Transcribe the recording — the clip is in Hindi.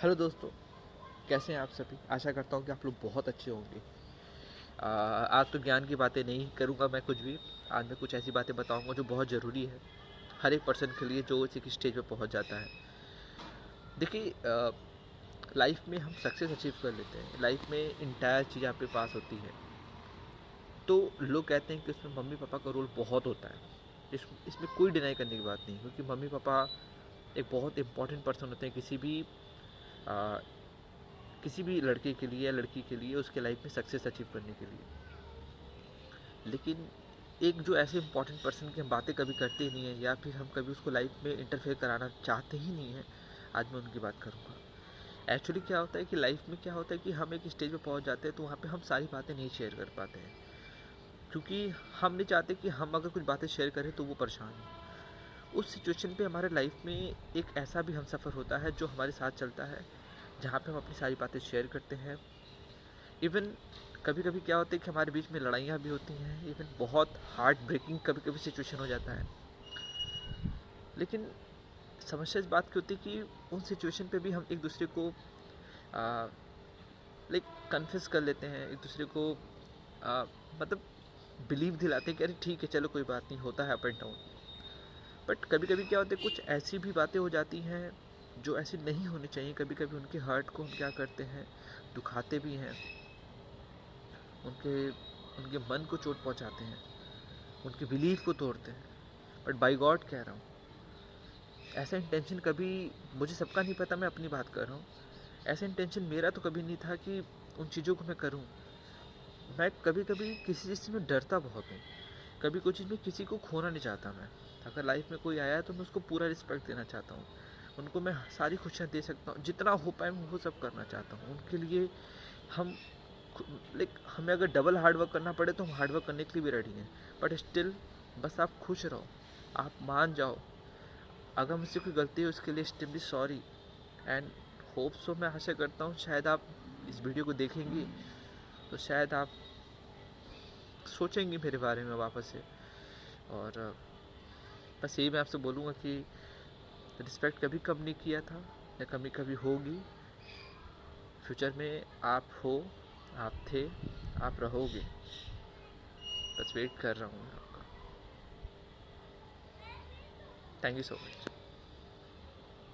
हेलो दोस्तों, कैसे हैं आप सभी। आशा करता हूँ कि आप लोग बहुत अच्छे होंगे। आज तो ज्ञान की बातें नहीं करूँगा मैं कुछ भी। आज मैं कुछ ऐसी बातें बताऊँगा जो बहुत ज़रूरी है हर एक पर्सन के लिए जो एक स्टेज पे पहुँच जाता है। देखिए, लाइफ में हम सक्सेस अचीव कर लेते हैं, लाइफ में इंटायर चीज़ आपके पास होती है, तो लोग कहते हैं कि उसमें मम्मी पापा का रोल बहुत होता है। इसमें कोई डिनाई करने की बात नहीं, क्योंकि मम्मी पापा एक बहुत इंपॉर्टेंट पर्सन होते हैं आ, किसी भी लड़के के लिए या लड़की के लिए उसके लाइफ में सक्सेस अचीव करने के लिए। लेकिन एक जो ऐसे इंपॉर्टेंट पर्सन की हम बातें कभी करते ही नहीं है, या फिर हम कभी उसको लाइफ में इंटरफेयर कराना चाहते ही नहीं है, आज मैं उनकी बात करूँगा। एक्चुअली क्या होता है कि लाइफ में क्या होता है कि हम एक स्टेज पे पहुँच जाते हैं, तो वहाँ पे हम सारी बातें नहीं शेयर कर पाते हैं, क्योंकि हम नहीं चाहते कि हम अगर कुछ बातें शेयर करें तो वो परेशान हो। उस सिचुएशन पे हमारे लाइफ में एक ऐसा भी हम सफ़र होता है जो हमारे साथ चलता है, जहाँ पे हम अपनी सारी बातें शेयर करते हैं। इवन कभी कभी क्या होता है कि हमारे बीच में लड़ाइयाँ भी होती हैं, इवन बहुत हार्ट ब्रेकिंग कभी कभी सिचुएशन हो जाता है। लेकिन समस्या इस बात की होती है कि उन सिचुएशन पे भी हम एक दूसरे को लाइक कन्फेस कर लेते हैं, एक दूसरे को मतलब बिलीव दिलाते हैं कि अरे ठीक है, चलो कोई बात नहीं, होता है अप एंड डाउन। बट कभी कभी क्या होता है, कुछ ऐसी भी बातें हो जाती हैं जो ऐसी नहीं होनी चाहिए। कभी कभी उनके हर्ट को हम क्या करते हैं, दुखाते भी हैं, उनके उनके मन को चोट पहुंचाते हैं, उनके बिलीफ को तोड़ते हैं। बट बाई गॉड कह रहा हूँ, ऐसा इंटेंशन कभी, मुझे सबका नहीं पता, मैं अपनी बात कर रहा हूँ, ऐसा इंटेंशन मेरा तो कभी नहीं था कि उन चीज़ों को मैं करूँ। मैं कभी कभी किसी चीज़ से मैं डरता बहुत हूँ, कभी कोई चीज़ में किसी को खोना नहीं चाहता। मैं अगर लाइफ में कोई आया है तो मैं उसको पूरा रिस्पेक्ट देना चाहता हूँ, उनको मैं सारी खुशियाँ दे सकता हूँ, जितना हो पाए मैं वो सब करना चाहता हूँ उनके लिए। हम लाइक हमें अगर डबल हार्ड वर्क करना पड़े तो हम हार्ड वर्क करने के लिए भी रेडी हैं, बट स्टिल बस आप खुश रहो, आप मान जाओ। अगर मुझसे कोई गलती है उसके लिए extremely sorry, and hope so, मैं आशा करता हूँ शायद आप इस वीडियो को देखेंगे तो शायद आप सोचेंगे मेरे बारे में वापस से। और बस यही मैं आपसे बोलूँगा कि रिस्पेक्ट कभी कम नहीं किया था, या कभी कभी होगी। फ्यूचर में आप हो, आप थे, आप रहोगे। बस वेट कर रहा हूँ मैं आपका। Thank you so much.